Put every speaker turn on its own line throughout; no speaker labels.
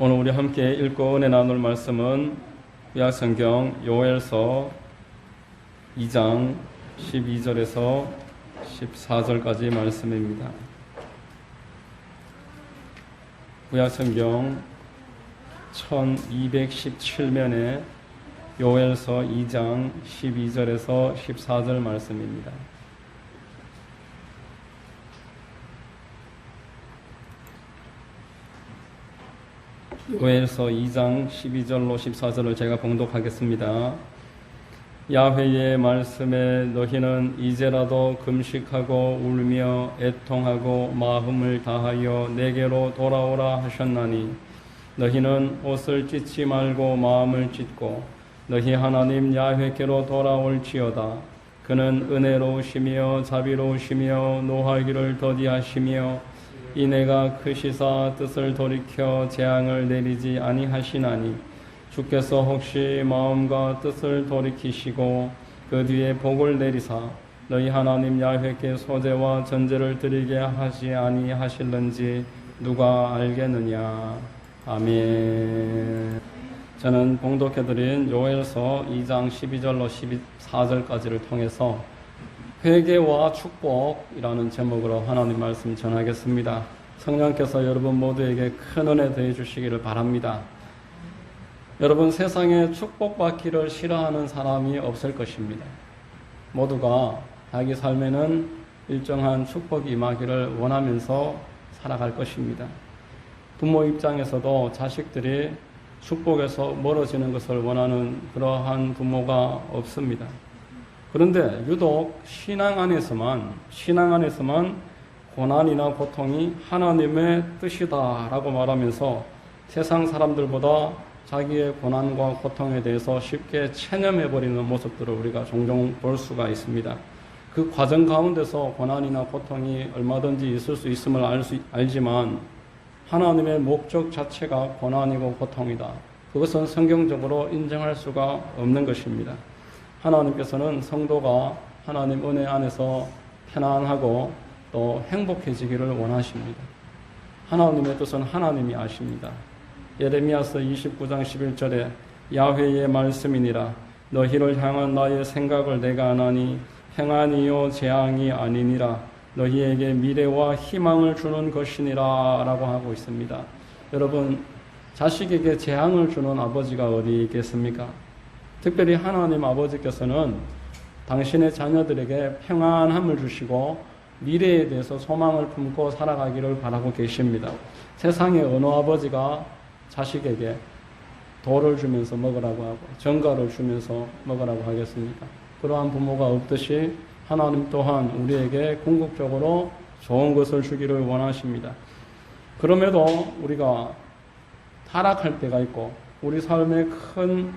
오늘 우리 함께 읽고 은혜 나눌 말씀은 구약성경 요엘서 2장 12절에서 14절까지 말씀입니다. 구약성경 1217면에 요엘서 2장 12절에서 14절 말씀입니다. 요엘서 2장 12절로 14절을 제가 봉독하겠습니다. 야훼의 말씀에 너희는 이제라도 금식하고 울며 애통하고 마음을 다하여 내게로 돌아오라 하셨나니 너희는 옷을 찢지 말고 마음을 찢고 너희 하나님 야훼께로 돌아올지어다. 그는 은혜로우시며 자비로우시며 노하기를 더디하시며 이내가 크시사 뜻을 돌이켜 재앙을 내리지 아니하시나니 주께서 혹시 마음과 뜻을 돌이키시고 그 뒤에 복을 내리사 너희 하나님 야훼께 소제와 전제를 드리게 하지 아니하실는지 누가 알겠느냐. 아멘. 저는 봉독해드린 요엘서 2장 12절로 14절까지를 통해서 회개와 축복이라는 제목으로 하나님 말씀 전하겠습니다. 성령께서 여러분 모두에게 큰 은혜 더해 주시기를 바랍니다. 여러분, 세상에 축복받기를 싫어하는 사람이 없을 것입니다. 모두가 자기 삶에는 일정한 축복이 임하기를 원하면서 살아갈 것입니다. 부모 입장에서도 자식들이 축복에서 멀어지는 것을 원하는 그러한 부모가 없습니다. 그런데 유독 신앙 안에서만 고난이나 고통이 하나님의 뜻이다라고 말하면서 세상 사람들보다 자기의 고난과 고통에 대해서 쉽게 체념해버리는 모습들을 우리가 종종 볼 수가 있습니다. 그 과정 가운데서 고난이나 고통이 얼마든지 있을 수 있음을 알지만 하나님의 목적 자체가 고난이고 고통이다. 그것은 성경적으로 인정할 수가 없는 것입니다. 하나님께서는 성도가 하나님 은혜 안에서 편안하고 또 행복해지기를 원하십니다. 하나님의 뜻은 하나님이 아십니다. 예레미야서 29장 11절에 야훼의 말씀이니라 너희를 향한 나의 생각을 내가 아나니 평안이요 재앙이 아니니라 너희에게 미래와 희망을 주는 것이니라 라고 하고 있습니다. 여러분, 자식에게 재앙을 주는 아버지가 어디 있겠습니까? 특별히 하나님 아버지께서는 당신의 자녀들에게 평안함을 주시고 미래에 대해서 소망을 품고 살아가기를 바라고 계십니다. 세상의 어느 아버지가 자식에게 돌을 주면서 먹으라고 하고 전갈을 주면서 먹으라고 하겠습니까? 그러한 부모가 없듯이 하나님 또한 우리에게 궁극적으로 좋은 것을 주기를 원하십니다. 그럼에도 우리가 타락할 때가 있고 우리 삶에 큰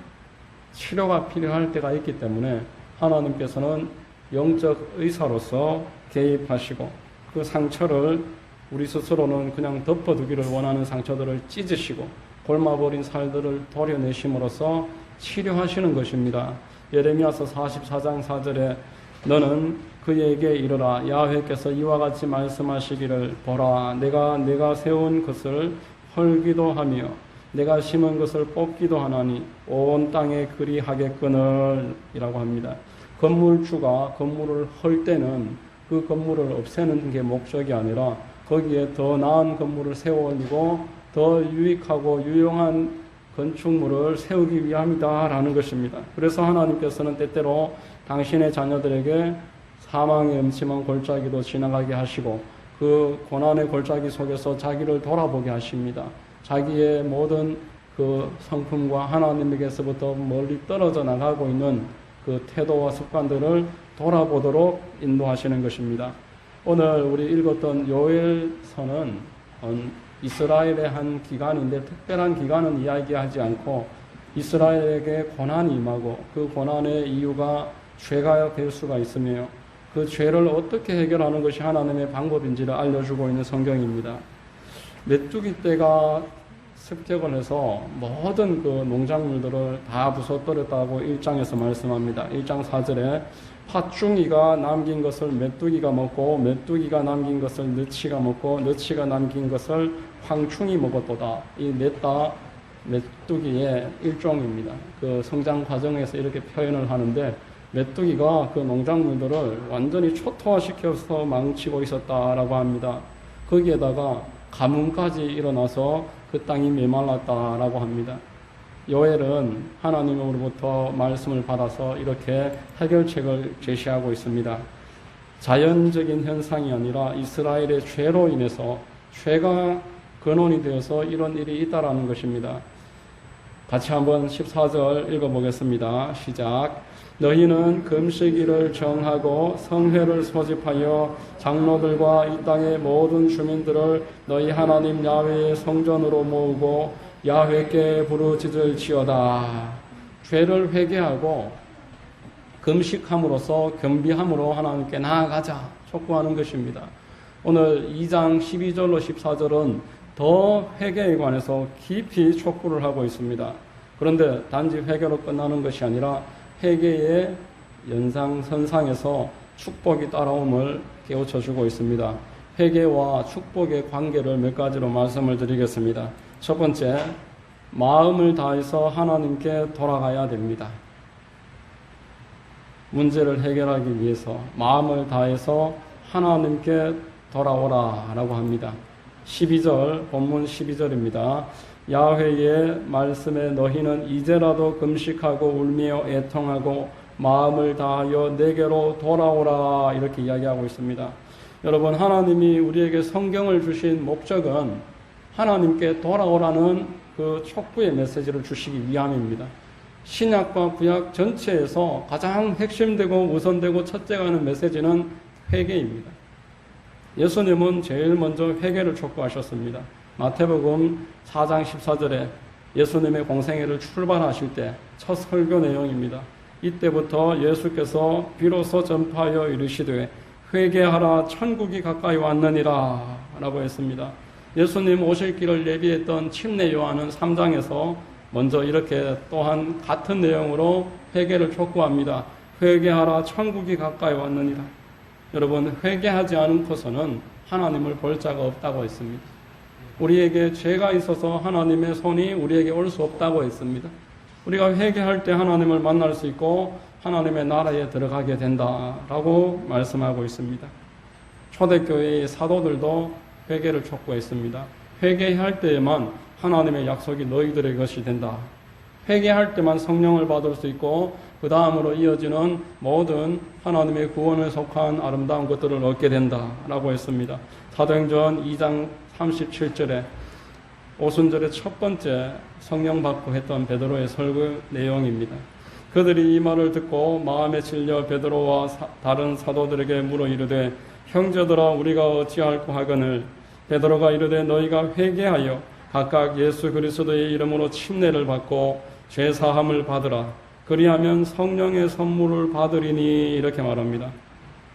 치료가 필요할 때가 있기 때문에 하나님께서는 영적 의사로서 개입하시고 그 상처를 우리 스스로는 그냥 덮어두기를 원하는 상처들을 찢으시고 골마버린 살들을 도려내심으로써 치료하시는 것입니다. 예레미야서 44장 4절에 너는 그에게 이르라 야훼께서 이와 같이 말씀하시기를 보라 내가 세운 것을 헐기도 하며 내가 심은 것을 뽑기도 하나니 온 땅에 그리하겠거늘 이라고 합니다. 건물주가 건물을 헐 때는 그 건물을 없애는 게 목적이 아니라 거기에 더 나은 건물을 세워 올리고 더 유익하고 유용한 건축물을 세우기 위함이다라는 것입니다. 그래서 하나님께서는 때때로 당신의 자녀들에게 사망의 음침한 골짜기도 지나가게 하시고 그 고난의 골짜기 속에서 자기를 돌아보게 하십니다. 자기의 모든 그 성품과 하나님에게서부터 멀리 떨어져 나가고 있는 그 태도와 습관들을 돌아보도록 인도하시는 것입니다. 오늘 우리 읽었던 요엘서는 이스라엘의 한 기간인데 특별한 기간은 이야기하지 않고 이스라엘에게 고난이 임하고 그 고난의 이유가 죄가 될 수가 있으며 그 죄를 어떻게 해결하는 것이 하나님의 방법인지를 알려주고 있는 성경입니다. 메뚜기 떼가 습격을 해서 모든 그 농작물들을 다 부숴버렸다고 1장에서 말씀합니다. 1장 4절에 팥중이가 남긴 것을 메뚜기가 먹고 메뚜기가 남긴 것을 너치가 먹고 너치가 남긴 것을 황충이 먹었도다. 이 냈다 메뚜기의 일종입니다. 그 성장 과정에서 이렇게 표현을 하는데 메뚜기가 그 농작물들을 완전히 초토화시켜서 망치고 있었다라고 합니다. 거기에다가 가뭄까지 일어나서 그 땅이 메말랐다라고 합니다. 요엘은 하나님으로부터 말씀을 받아서 이렇게 해결책을 제시하고 있습니다. 자연적인 현상이 아니라 이스라엘의 죄로 인해서 죄가 근원이 되어서 이런 일이 있다라는 것입니다. 같이 한번 14절 읽어보겠습니다. 시작. 너희는 금식일을 정하고 성회를 소집하여 장로들과 이 땅의 모든 주민들을 너희 하나님 야훼의 성전으로 모으고 야훼께 부르짖을 지어다. 죄를 회개하고 금식함으로써 겸비함으로 하나님께 나아가자 촉구하는 것입니다. 오늘 2장 12절로 14절은 더 회개에 관해서 깊이 촉구를 하고 있습니다. 그런데 단지 회개로 끝나는 것이 아니라 회개의 연상선상에서 축복이 따라옴을 깨우쳐주고 있습니다. 회개와 축복의 관계를 몇 가지로 말씀을 드리겠습니다. 첫 번째, 마음을 다해서 하나님께 돌아가야 됩니다. 문제를 해결하기 위해서 마음을 다해서 하나님께 돌아오라 라고 합니다. 12절, 본문 12절입니다. 야훼의 말씀에 너희는 이제라도 금식하고 울며 애통하고 마음을 다하여 내게로 돌아오라 이렇게 이야기하고 있습니다. 여러분, 하나님이 우리에게 성경을 주신 목적은 하나님께 돌아오라는 그 촉구의 메시지를 주시기 위함입니다. 신약과 구약 전체에서 가장 핵심되고 우선되고 첫째가 하는 메시지는 회개입니다. 예수님은 제일 먼저 회개를 촉구하셨습니다. 마태복음 4장 14절에 예수님의 공생애를 출발하실 때 첫 설교 내용입니다. 이때부터 예수께서 비로소 전파하여 이르시되 회개하라 천국이 가까이 왔느니라 라고 했습니다. 예수님 오실 길을 예비했던 침례 요한은 3장에서 먼저 이렇게 또한 같은 내용으로 회개를 촉구합니다. 회개하라 천국이 가까이 왔느니라. 여러분, 회개하지 않고서는 하나님을 볼 자가 없다고 했습니다. 우리에게 죄가 있어서 하나님의 손이 우리에게 올 수 없다고 했습니다. 우리가 회개할 때 하나님을 만날 수 있고 하나님의 나라에 들어가게 된다라고 말씀하고 있습니다. 초대교회의 사도들도 회개를 촉구했습니다. 회개할 때에만 하나님의 약속이 너희들의 것이 된다. 회개할 때만 성령을 받을 수 있고 그 다음으로 이어지는 모든 하나님의 구원에 속한 아름다운 것들을 얻게 된다라고 했습니다. 사도행전 2장 37절에 오순절의 첫 번째 성령 받고 했던 베드로의 설교 내용입니다. 그들이 이 말을 듣고 마음에 질려 베드로와 다른 사도들에게 물어 이르되 형제들아 우리가 어찌할꼬 하거늘 베드로가 이르되 너희가 회개하여 각각 예수 그리스도의 이름으로 침례를 받고 죄 사함을 받으라. 그리하면 성령의 선물을 받으리니 이렇게 말합니다.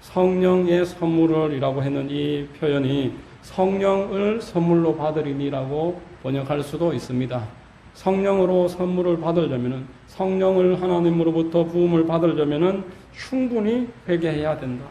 성령의 선물을 이라고 했는 이 표현이 성령을 선물로 받으리니라고 번역할 수도 있습니다. 성령으로 선물을 받으려면 성령을 하나님으로부터 부음을 받으려면 충분히 회개해야 된다.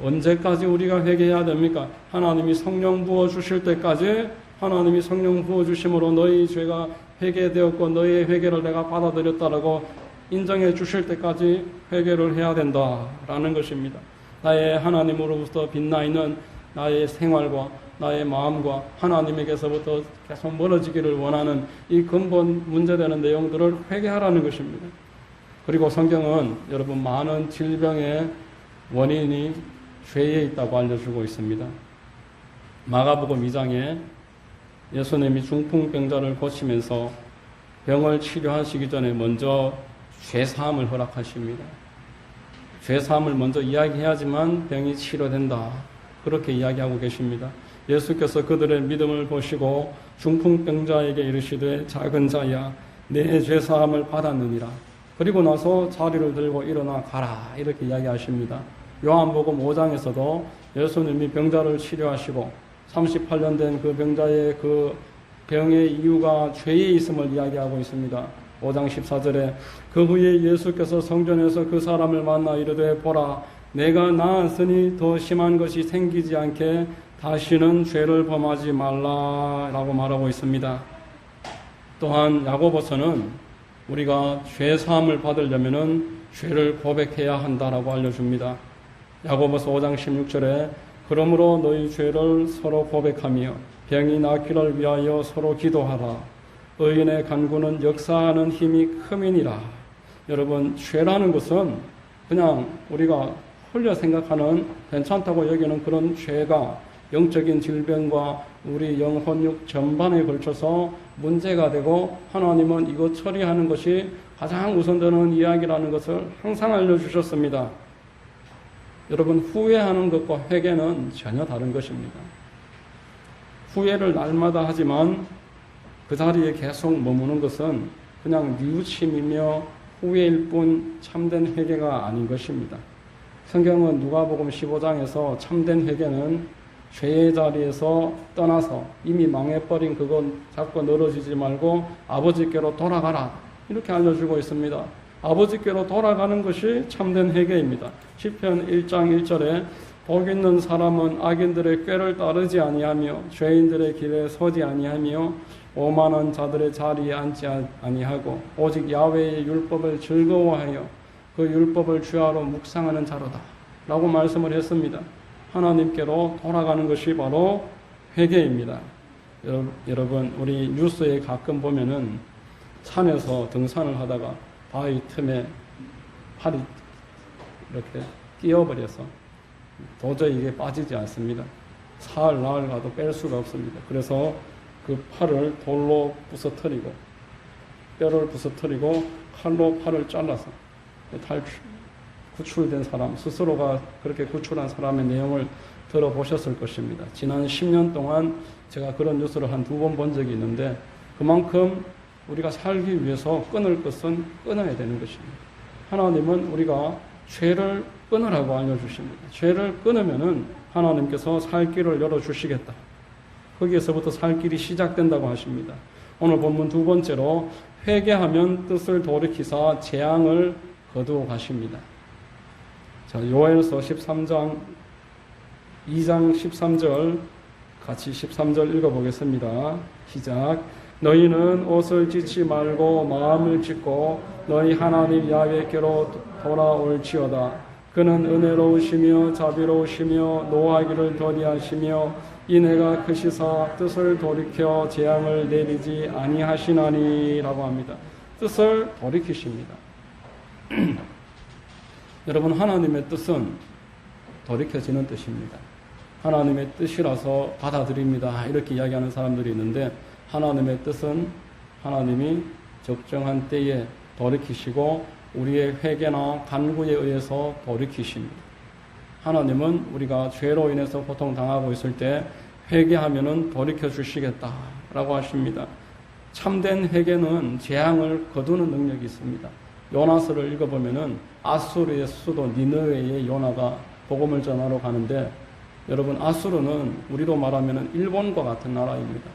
언제까지 우리가 회개해야 됩니까? 하나님이 성령 부어주실 때까지 하나님이 성령 부어주심으로 너희 죄가 회개되었고 너희의 회개를 내가 받아들였다라고 인정해 주실 때까지 회개를 해야 된다라는 것입니다. 나의 하나님으로부터 빛나 있는 나의 생활과 나의 마음과 하나님에게서부터 계속 멀어지기를 원하는 이 근본 문제되는 내용들을 회개하라는 것입니다. 그리고 성경은 여러분 많은 질병의 원인이 죄에 있다고 알려주고 있습니다. 마가복음 2장에 예수님이 중풍병자를 고치면서 병을 치료하시기 전에 먼저 죄사함을 허락하십니다. 죄사함을 먼저 이야기해야지만 병이 치료된다. 그렇게 이야기하고 계십니다. 예수께서 그들의 믿음을 보시고 중풍병자에게 이르시되 작은 자야 내 죄사함을 받았느니라. 그리고 나서 자리를 들고 일어나 가라 이렇게 이야기하십니다. 요한복음 5장에서도 예수님이 병자를 치료하시고 38년 된 그 병자의 그 병의 이유가 죄에 있음을 이야기하고 있습니다. 5장 14절에 그 후에 예수께서 성전에서 그 사람을 만나 이르되 보라 내가 나았으니 더 심한 것이 생기지 않게 다시는 죄를 범하지 말라라고 말하고 있습니다. 또한 야고보서는 우리가 죄 사함을 받으려면은 죄를 고백해야 한다라고 알려줍니다. 야고보서 5장 16절에 그러므로 너희 죄를 서로 고백하며 병이 낫기를 위하여 서로 기도하라. 의인의 간구는 역사하는 힘이 큼이니라. 여러분, 죄라는 것은 그냥 우리가 홀려 생각하는 괜찮다고 여기는 그런 죄가 영적인 질병과 우리 영혼육 전반에 걸쳐서 문제가 되고 하나님은 이것 처리하는 것이 가장 우선되는 이야기라는 것을 항상 알려주셨습니다. 여러분, 후회하는 것과 회개는 전혀 다른 것입니다. 후회를 날마다 하지만 그 자리에 계속 머무는 것은 그냥 뉘우침이며 후회일 뿐 참된 회개가 아닌 것입니다. 성경은 누가복음 15장에서 참된 회개는 죄의 자리에서 떠나서 이미 망해버린 그건 자꾸 늘어지지 말고 아버지께로 돌아가라 이렇게 알려주고 있습니다. 아버지께로 돌아가는 것이 참된 회개입니다. 시편 1장 1절에 복 있는 사람은 악인들의 꾀를 따르지 아니하며 죄인들의 길에 서지 아니하며 오만한 자들의 자리에 앉지 아니하고 오직 야훼의 율법을 즐거워하여 그 율법을 주야로 묵상하는 자로다 라고 말씀을 했습니다. 하나님께로 돌아가는 것이 바로 회개입니다. 여러분, 우리 뉴스에 가끔 보면은 산에서 등산을 하다가 바위 틈에 팔이 이렇게 끼어버려서 도저히 이게 빠지지 않습니다. 사흘 나흘 가도 뺄 수가 없습니다. 그래서 그 팔을 돌로 부서뜨리고 뼈를 부서뜨리고 칼로 팔을 잘라서 구출된 사람, 스스로가 그렇게 구출한 사람의 내용을 들어보셨을 것입니다. 지난 10년 동안 제가 그런 뉴스를 한 2번 본 적이 있는데 그만큼 우리가 살기 위해서 끊을 것은 끊어야 되는 것입니다. 하나님은 우리가 죄를 끊으라고 알려주십니다. 죄를 끊으면은 하나님께서 살 길을 열어주시겠다. 거기에서부터 살 길이 시작된다고 하십니다. 오늘 본문 2번째로 회개하면 뜻을 돌이키사 재앙을 거두어 가십니다. 자, 요엘서 13장 2장 13절 같이 13절 읽어보겠습니다. 시작. 너희는 옷을 찢지 말고 마음을 찢고 너희 하나님 야훼께로 돌아올지어다. 그는 은혜로우시며 자비로우시며 노하기를 더디하시며 이내가 크시사 뜻을 돌이켜 재앙을 내리지 아니하시나니 라고 합니다. 뜻을 돌이키십니다. 여러분, 하나님의 뜻은 돌이켜지는 뜻입니다. 하나님의 뜻이라서 받아들입니다. 이렇게 이야기하는 사람들이 있는데 하나님의 뜻은 하나님이 적정한 때에 돌이키시고 우리의 회개나 간구에 의해서 돌이키십니다. 하나님은 우리가 죄로 인해서 고통당하고 있을 때 회개하면은 돌이켜 주시겠다라고 하십니다. 참된 회개는 재앙을 거두는 능력이 있습니다. 요나서를 읽어보면은 아수르의 수도 니느웨의 요나가 복음을 전하러 가는데 여러분, 아수르는 우리로 말하면은 일본과 같은 나라입니다.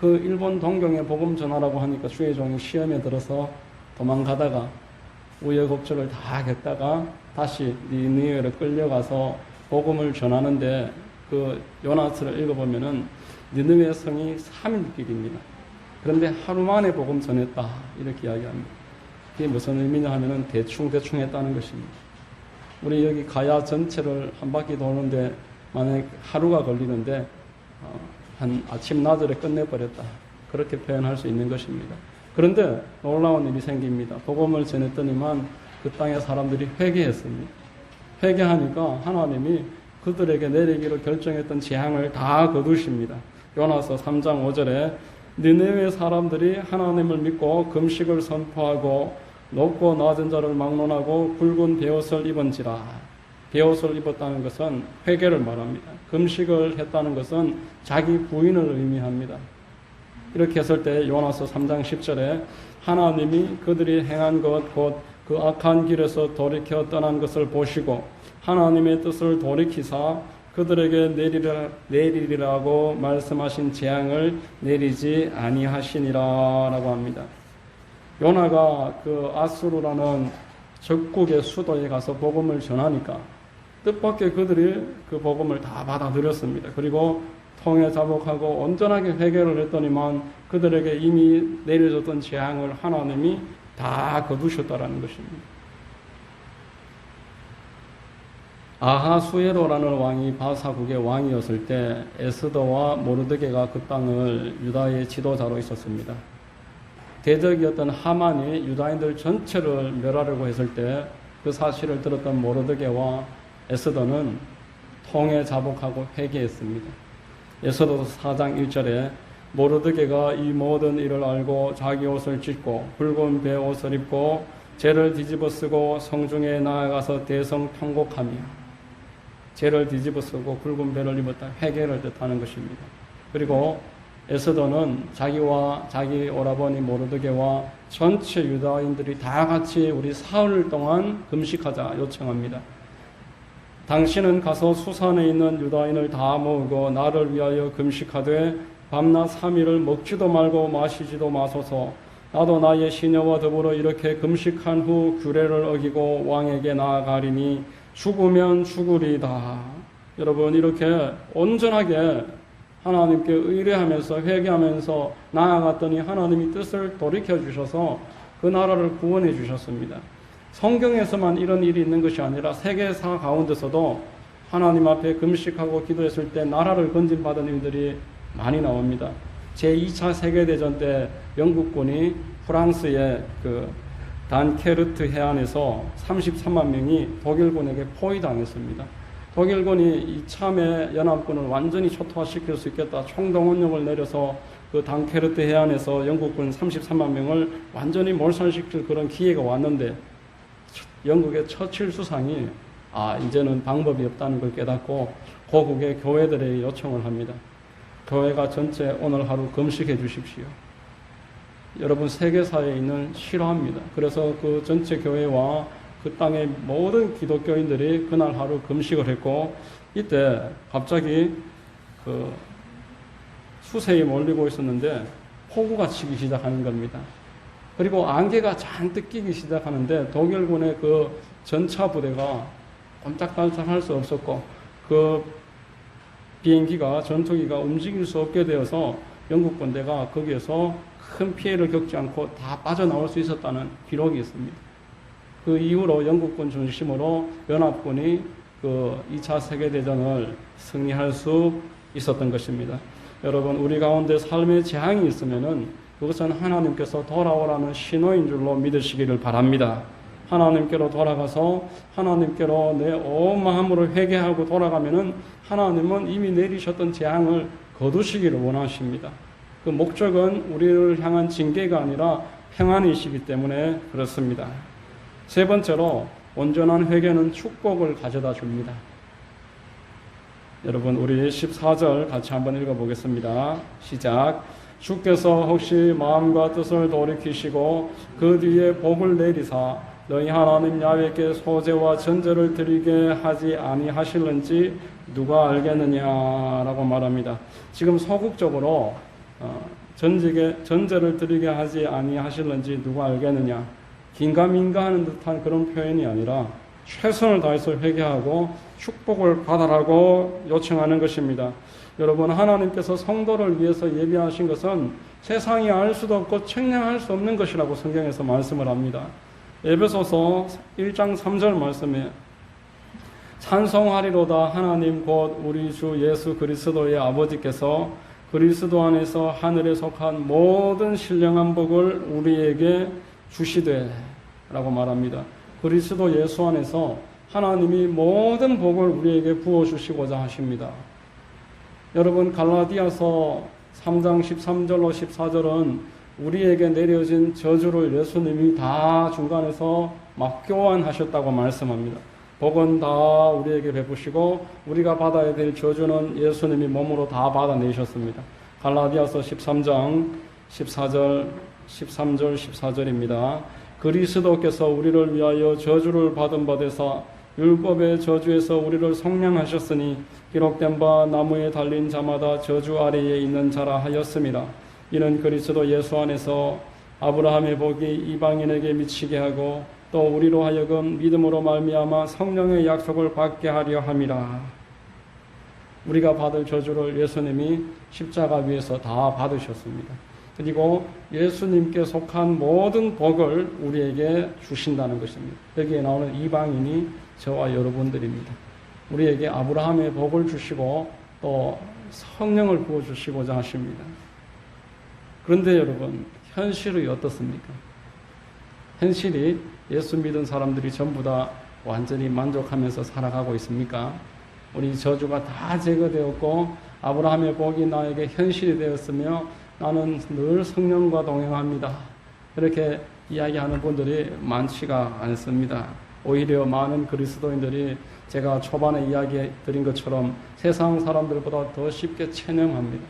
그 일본 동경에 복음 전하라고 하니까 주의 종이 시험에 들어서 도망가다가 우여곡절을 다 겪다가 다시 니느웨로 끌려가서 복음을 전하는데 그 요나서를 읽어보면은 니느웨 성이 3일 길입니다. 그런데 하루 만에 복음 전했다 이렇게 이야기합니다. 그게 무슨 의미냐 하면은 대충 했다는 것입니다. 우리 여기 가야 전체를 한 바퀴 도는데 만약 하루가 걸리는데 한 아침 낮에 끝내버렸다 그렇게 표현할 수 있는 것입니다. 그런데 놀라운 일이 생깁니다. 복음을 전했더니만 그 땅의 사람들이 회개했습니다. 회개하니까 하나님이 그들에게 내리기로 결정했던 재앙을 다 거두십니다. 요나서 3장 5절에 니느웨 사람들이 하나님을 믿고 금식을 선포하고 높고 낮은 자를 막론하고 굵은 베옷을 입은지라. 베옷을 입었다는 것은 회개를 말합니다. 금식을 했다는 것은 자기 부인을 의미합니다. 이렇게 했을 때 요나서 3장 10절에 하나님이 그들이 행한 것 곧 그 악한 길에서 돌이켜 떠난 것을 보시고 하나님의 뜻을 돌이키사 그들에게 내리리라고 말씀하신 재앙을 내리지 아니하시니라 라고 합니다. 요나가 그 아수르라는 적국의 수도에 가서 복음을 전하니까 뜻밖의 그들이 그 복음을 다 받아들였습니다. 그리고 통해 자복하고 온전하게 회개를 했더니만 그들에게 이미 내려졌던 재앙을 하나님이 다 거두셨다라는 것입니다. 아하수에로라는 왕이 바사국의 왕이었을 때 에스더와 모르드게가 그 땅을 유다의 지도자로 있었습니다. 대적이었던 하만이 유다인들 전체를 멸하려고 했을 때 그 사실을 들었던 모르드게와 에스더는 통해 자복하고 회개했습니다. 에스더서 4장 1절에 모르드게가 이 모든 일을 알고 자기 옷을 찢고 붉은 배 옷을 입고 죄를 뒤집어 쓰고 성중에 나아가서 대성 통곡하며, 죄를 뒤집어 쓰고 붉은 배를 입었다, 회개를 뜻하는 것입니다. 그리고 에스더는 자기와 자기 오라버니 모르드게와 전체 유다인들이 다 같이 우리 사흘 동안 금식하자 요청합니다. 당신은 가서 수산에 있는 유다인을 다 모으고 나를 위하여 금식하되 밤낮 3일을 먹지도 말고 마시지도 마소서. 나도 나의 시녀와 더불어 이렇게 금식한 후 규례를 어기고 왕에게 나아가리니 죽으면 죽으리다. 여러분, 이렇게 온전하게 하나님께 의뢰하면서 회개하면서 나아갔더니 하나님이 뜻을 돌이켜 주셔서 그 나라를 구원해 주셨습니다. 성경에서만 이런 일이 있는 것이 아니라 세계사 가운데서도 하나님 앞에 금식하고 기도했을 때 나라를 건진받은 일들이 많이 나옵니다. 제2차 세계대전 때 영국군이 프랑스의 그 단케르트 해안에서 33만 명이 독일군에게 포위당했습니다. 독일군이 이참에 연합군을 완전히 초토화시킬 수 있겠다 총동원령을 내려서 그 단케르트 해안에서 영국군 33만 명을 완전히 몰살시킬 그런 기회가 왔는데 영국의 처칠 수상이 이제는 방법이 없다는 걸 깨닫고 고국의 교회들에게 요청을 합니다. 교회가 전체 오늘 하루 금식해 주십시오. 여러분, 세계사에 있는 실화입니다. 그래서 그 전체 교회와 그 땅의 모든 기독교인들이 그날 하루 금식을 했고, 이때 갑자기 그 수세에 몰리고 있었는데 폭우가 치기 시작하는 겁니다. 그리고 안개가 잔뜩 끼기 시작하는데 독일군의 그 전차 부대가 꼼짝달싹할 수 없었고 그 비행기가, 전투기가 움직일 수 없게 되어서 영국 군대가 거기에서 큰 피해를 겪지 않고 다 빠져나올 수 있었다는 기록이 있습니다. 그 이후로 영국군 중심으로 연합군이 그 2차 세계대전을 승리할 수 있었던 것입니다. 여러분, 우리 가운데 삶의 재앙이 있으면은 그것은 하나님께서 돌아오라는 신호인 줄로 믿으시기를 바랍니다. 하나님께로 돌아가서 하나님께로 내 온 마음으로 회개하고 돌아가면은 하나님은 이미 내리셨던 재앙을 거두시기를 원하십니다. 그 목적은 우리를 향한 징계가 아니라 평안이시기 때문에 그렇습니다. 세 번째로, 온전한 회개는 축복을 가져다 줍니다. 여러분, 우리 14절 같이 한번 읽어보겠습니다. 시작. 주께서 혹시 마음과 뜻을 돌이키시고 그 뒤에 복을 내리사 너희 하나님 야훼께 소제와 전제를 드리게 하지 아니하실는지 누가 알겠느냐라고 말합니다. 지금 소극적으로 전제를 드리게 하지 아니하실는지 누가 알겠느냐, 긴가민가 하는 듯한 그런 표현이 아니라 최선을 다해서 회개하고 축복을 받아라고 요청하는 것입니다. 여러분, 하나님께서 성도를 위해서 예비하신 것은 세상이 알 수도 없고 측량할 수 없는 것이라고 성경에서 말씀을 합니다. 에베소서 1장 3절 말씀에 찬송하리로다 하나님 곧 우리 주 예수 그리스도의 아버지께서 그리스도 안에서 하늘에 속한 모든 신령한 복을 우리에게 주시되 라고 말합니다. 그리스도 예수 안에서 하나님이 모든 복을 우리에게 부어주시고자 하십니다. 여러분, 갈라디아서 3장 13절로 14절은 우리에게 내려진 저주를 예수님이 다 중간에서 막 교환하셨다고 말씀합니다. 복은 다 우리에게 베푸시고 우리가 받아야 될 저주는 예수님이 몸으로 다 받아내셨습니다. 갈라디아서 13장 13절 14절입니다. 그리스도께서 우리를 위하여 저주를 받은 바 되사 율법의 저주에서 우리를 속량하셨으니 기록된 바 나무에 달린 자마다 저주 아래에 있는 자라 하였음이라. 이는 그리스도 예수 안에서 아브라함의 복이 이방인에게 미치게 하고 또 우리로 하여금 믿음으로 말미암아 성령의 약속을 받게 하려 함이라. 우리가 받을 저주를 예수님이 십자가 위에서 다 받으셨습니다. 그리고 예수님께 속한 모든 복을 우리에게 주신다는 것입니다. 여기에 나오는 이방인이 저와 여러분들입니다. 우리에게 아브라함의 복을 주시고 또 성령을 부어주시고자 하십니다. 그런데 여러분, 현실이 어떻습니까? 현실이 예수 믿은 사람들이 전부 다 완전히 만족하면서 살아가고 있습니까? 우리 저주가 다 제거되었고 아브라함의 복이 나에게 현실이 되었으며 나는 늘 성령과 동행합니다. 이렇게 이야기하는 분들이 많지가 않습니다. 오히려 많은 그리스도인들이 제가 초반에 이야기 드린 것처럼 세상 사람들보다 더 쉽게 체념합니다.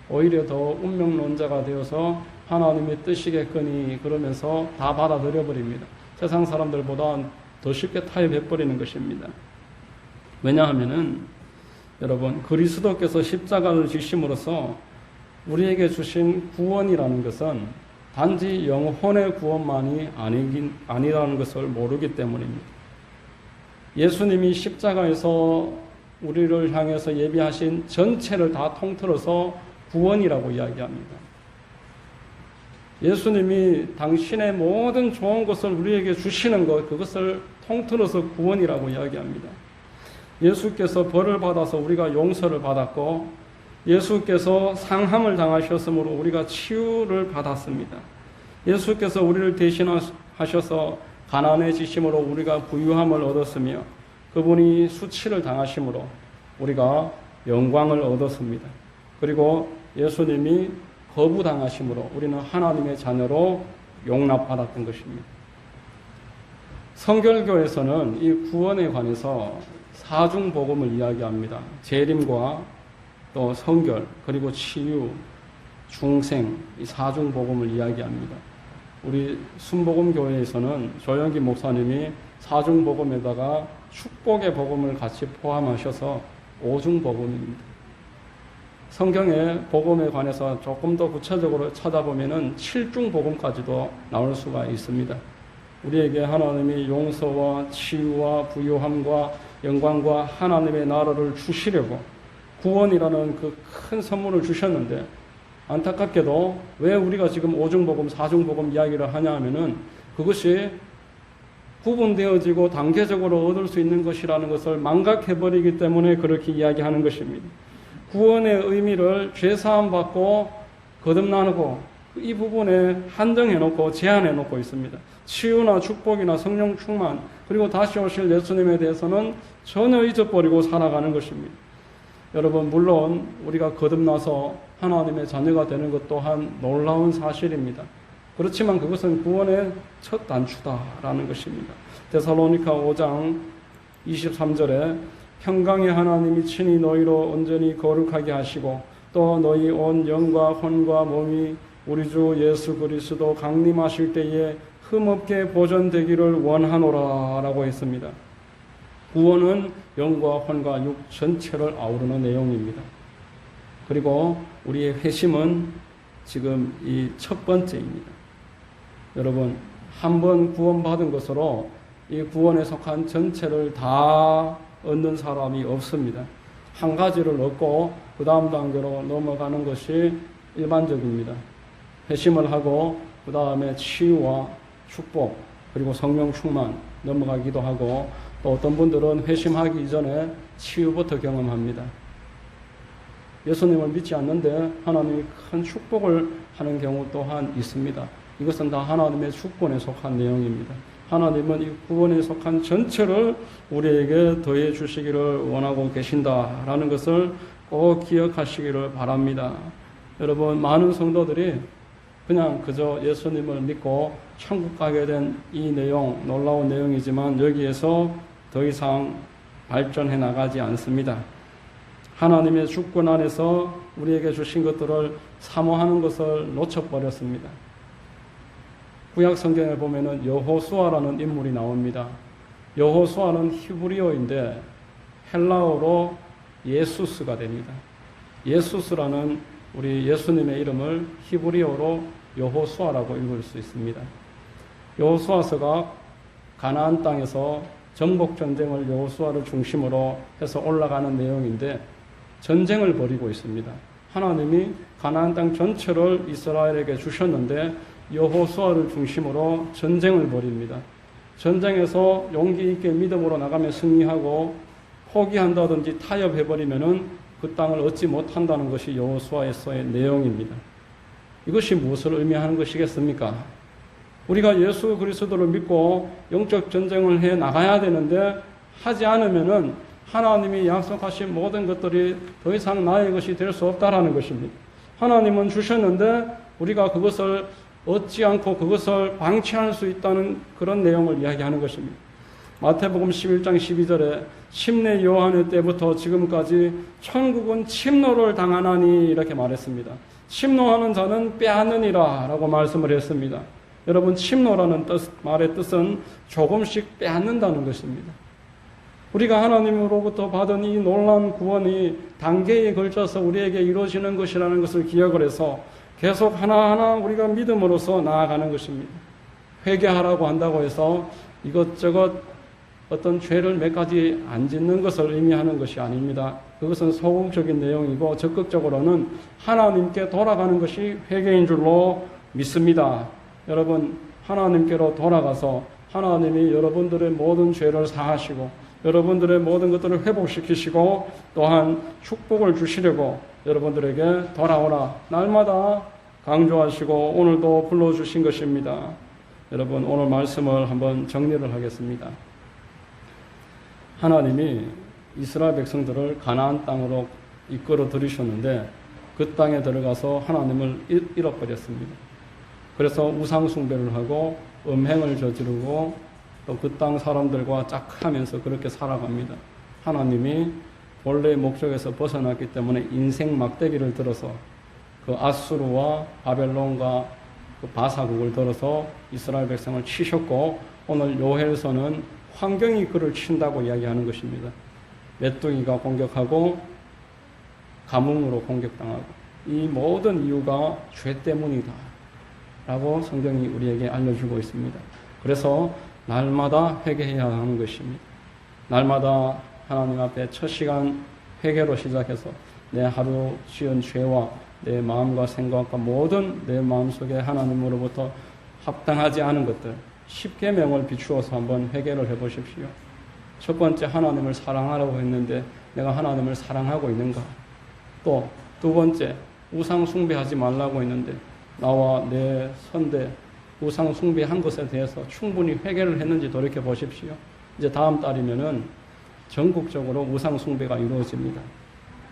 오히려 더 운명론자가 되어서 하나님의 뜻이겠거니 그러면서 다 받아들여 버립니다. 세상 사람들보다 더 쉽게 타협해버리는 것입니다. 왜냐하면은 여러분, 그리스도께서 십자가를 지심으로써 우리에게 주신 구원이라는 것은 단지 영혼의 구원만이 아니라는 것을 모르기 때문입니다. 예수님이 십자가에서 우리를 향해서 예비하신 전체를 다 통틀어서 구원이라고 이야기합니다. 예수님이 당신의 모든 좋은 것을 우리에게 주시는 것, 그것을 통틀어서 구원이라고 이야기합니다. 예수께서 벌을 받아서 우리가 용서를 받았고 예수께서 상함을 당하셨으므로 우리가 치유를 받았습니다. 예수께서 우리를 대신하셔서 가난해지심으로 우리가 부유함을 얻었으며 그분이 수치를 당하심으로 우리가 영광을 얻었습니다. 그리고 예수님이 거부당하심으로 우리는 하나님의 자녀로 용납받았던 것입니다. 성결교에서는 이 구원에 관해서 사중복음을 이야기합니다. 재림과 또 성결, 그리고 치유, 중생, 이 사중복음을 이야기합니다. 우리 순복음교회에서는 조영기 목사님이 사중복음에다가 축복의 복음을 같이 포함하셔서 오중복음입니다. 성경의 복음에 관해서 조금 더 구체적으로 찾아보면은 7중복음까지도 나올 수가 있습니다. 우리에게 하나님이 용서와 치유와 부유함과 영광과 하나님의 나라를 주시려고 구원이라는 그 큰 선물을 주셨는데 안타깝게도 왜 우리가 지금 오중복음, 사중복음 이야기를 하냐 하면은 그것이 구분되어지고 단계적으로 얻을 수 있는 것이라는 것을 망각해버리기 때문에 그렇게 이야기하는 것입니다. 구원의 의미를 죄사함 받고 거듭나고 이 부분에 한정해놓고 제한해놓고 있습니다. 치유나 축복이나 성령 충만 그리고 다시 오실 예수님에 대해서는 전혀 잊어버리고 살아가는 것입니다. 여러분, 물론 우리가 거듭나서 하나님의 자녀가 되는 것 또한 놀라운 사실입니다. 그렇지만 그것은 구원의 첫 단추다라는 것입니다. 데살로니가 5장 23절에 평강의 하나님이 친히 너희로 온전히 거룩하게 하시고 또 너희 온 영과 혼과 몸이 우리 주 예수 그리스도 강림하실 때에 흠없게 보존되기를 원하노라 라고 했습니다. 구원은 영과 혼과 육 전체를 아우르는 내용입니다. 그리고 우리의 회심은 지금 이 첫 번째입니다. 여러분, 한 번 구원받은 것으로 이 구원에 속한 전체를 다 얻는 사람이 없습니다. 한 가지를 얻고 그 다음 단계로 넘어가는 것이 일반적입니다. 회심을 하고 그 다음에 치유와 축복 그리고 성령 충만 넘어가기도 하고 또 어떤 분들은 회심하기 이전에 치유부터 경험합니다. 예수님을 믿지 않는데 하나님이 큰 축복을 하는 경우 또한 있습니다. 이것은 다 하나님의 주권에 속한 내용입니다. 하나님은 이 구원에 속한 전체를 우리에게 더해 주시기를 원하고 계신다라는 것을 꼭 기억하시기를 바랍니다. 여러분, 많은 성도들이 그냥 그저 예수님을 믿고 천국 가게 된 이 내용, 놀라운 내용이지만 여기에서 더 이상 발전해 나가지 않습니다. 하나님의 주권 안에서 우리에게 주신 것들을 사모하는 것을 놓쳐버렸습니다. 구약 성경에 보면은 여호수아라는 인물이 나옵니다. 여호수아는 히브리어인데 헬라어로 예수스가 됩니다. 예수스라는 우리 예수님의 이름을 히브리어로 여호수아라고 읽을 수 있습니다. 여호수아서가 가나안 땅에서 정복 전쟁을 여호수아를 중심으로 해서 올라가는 내용인데 전쟁을 벌이고 있습니다. 하나님이 가나안 땅 전체를 이스라엘에게 주셨는데 여호수아를 중심으로 전쟁을 벌입니다. 전쟁에서 용기 있게 믿음으로 나가며 승리하고 포기한다든지 타협해버리면은 그 땅을 얻지 못한다는 것이 여호수아에서의 내용입니다. 이것이 무엇을 의미하는 것이겠습니까? 우리가 예수 그리스도를 믿고 영적 전쟁을 해 나가야 되는데 하지 않으면은 하나님이 약속하신 모든 것들이 더 이상 나의 것이 될 수 없다라는 것입니다. 하나님은 주셨는데 우리가 그것을 얻지 않고 그것을 방치할 수 있다는 그런 내용을 이야기하는 것입니다. 마태복음 11장 12절에 침례 요한의 때부터 지금까지 천국은 침노를 당하나니 이렇게 말했습니다. 침노하는 자는 빼앗느니라 라고 말씀을 했습니다. 여러분, 침노라는 말의 뜻은 조금씩 빼앗는다는 것입니다. 우리가 하나님으로부터 받은 이 놀라운 구원이 단계에 걸쳐서 우리에게 이루어지는 것이라는 것을 기억을 해서 계속 하나하나 우리가 믿음으로써 나아가는 것입니다. 회개하라고 한다고 해서 이것저것 어떤 죄를 몇 가지 안 짓는 것을 의미하는 것이 아닙니다. 그것은 소극적인 내용이고 적극적으로는 하나님께 돌아가는 것이 회개인 줄로 믿습니다. 여러분, 하나님께로 돌아가서 하나님이 여러분들의 모든 죄를 사하시고 여러분들의 모든 것들을 회복시키시고 또한 축복을 주시려고 여러분들에게 돌아오라 날마다 강조하시고 오늘도 불러주신 것입니다. 여러분, 오늘 말씀을 한번 정리를 하겠습니다. 하나님이 이스라엘 백성들을 가나안 땅으로 이끌어 들이셨는데 그 땅에 들어가서 하나님을 잃어버렸습니다. 그래서 우상 숭배를 하고 음행을 저지르고 또 그 땅 사람들과 짝하면서 그렇게 살아갑니다. 하나님이 본래의 목적에서 벗어났기 때문에 인생 막대기를 들어서 그 아수르와 바벨론과 그 바사국을 들어서 이스라엘 백성을 치셨고 오늘 요엘서는 환경이 그를 친다고 이야기하는 것입니다. 메뚜기가 공격하고 가뭄으로 공격당하고 이 모든 이유가 죄 때문이다 라고 성경이 우리에게 알려주고 있습니다. 그래서 날마다 회개해야 하는 것입니다. 날마다 하나님 앞에 첫 시간 회개로 시작해서 내 하루 지은 죄와 내 마음과 생각과 모든 내 마음속에 하나님으로부터 합당하지 않은 것들 10계명을 비추어서 한번 회개를 해보십시오. 첫 번째, 하나님을 사랑하라고 했는데 내가 하나님을 사랑하고 있는가? 또 두 번째, 우상 숭배하지 말라고 했는데 나와 내 선대 우상 숭배한 것에 대해서 충분히 회개를 했는지 돌이켜 보십시오. 이제 다음 달이면은 전국적으로 우상 숭배가 이루어집니다.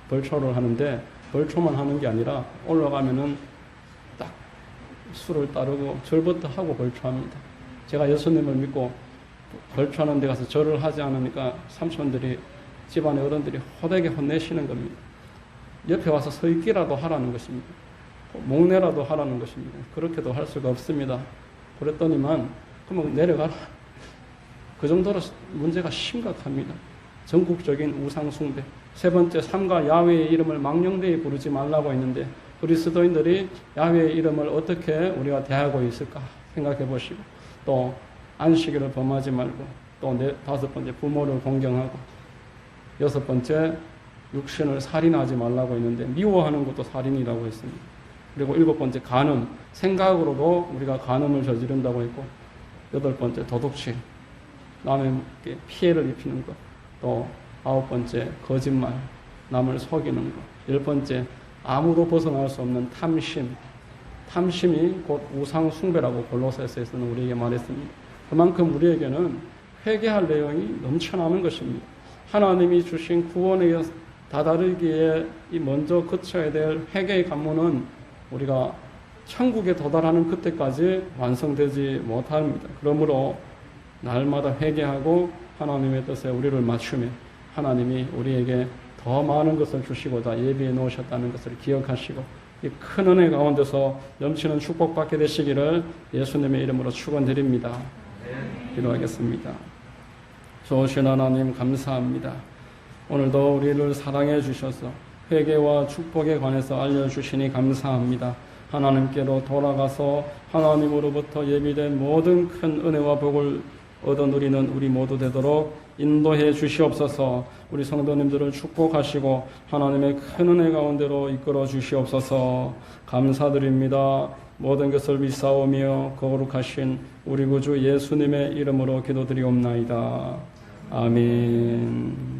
벌초를 하는데 벌초만 하는 게 아니라 올라가면은 딱 술을 따르고 절부터 하고 벌초합니다. 제가 예수님을 믿고 벌초하는 데 가서 절을 하지 않으니까 삼촌들이 집안의 어른들이 호되게 혼내시는 겁니다. 옆에 와서 서 있기라도 하라는 것입니다. 목내라도 하라는 것입니다. 그렇게도 할 수가 없습니다. 그랬더니만 그러면 내려가라. 그 정도로 문제가 심각합니다. 전국적인 우상 숭배. 세 번째, 삼가 야훼의 이름을 망령되이 부르지 말라고 했는데 그리스도인들이 야훼의 이름을 어떻게 우리가 대하고 있을까 생각해 보시고 또 안식일을 범하지 말고 또 다섯 번째, 부모를 공경하고 여섯 번째, 육신을 살인하지 말라고 했는데 미워하는 것도 살인이라고 했습니다. 그리고 일곱 번째, 간음. 생각으로도 우리가 간음을 저지른다고 했고 여덟 번째, 도둑질. 남에게 피해를 입히는 것. 또 아홉 번째, 거짓말. 남을 속이는 것. 열 번째, 아무도 벗어날 수 없는 탐심. 탐심이 곧 우상 숭배라고 골로새서에서는 우리에게 말했습니다. 그만큼 우리에게는 회개할 내용이 넘쳐나는 것입니다. 하나님이 주신 구원에 다다르기에 먼저 거쳐야 될 회개의 관문은 우리가 천국에 도달하는 그때까지 완성되지 못합니다. 그러므로 날마다 회개하고 하나님의 뜻에 우리를 맞추며 하나님이 우리에게 더 많은 것을 주시고자 예비해 놓으셨다는 것을 기억하시고 이 큰 은혜 가운데서 넘치는 축복받게 되시기를 예수님의 이름으로 축원드립니다. 기도하겠습니다. 좋으신 하나님 감사합니다. 오늘도 우리를 사랑해 주셔서 회개와 축복에 관해서 알려주시니 감사합니다. 하나님께로 돌아가서 하나님으로부터 예비된 모든 큰 은혜와 복을 얻어 누리는 우리 모두 되도록 인도해 주시옵소서. 우리 성도님들을 축복하시고 하나님의 큰 은혜 가운데로 이끌어 주시옵소서. 감사드립니다. 모든 것을 믿사오며 거룩하신 우리 구주 예수님의 이름으로 기도드리옵나이다. 아멘.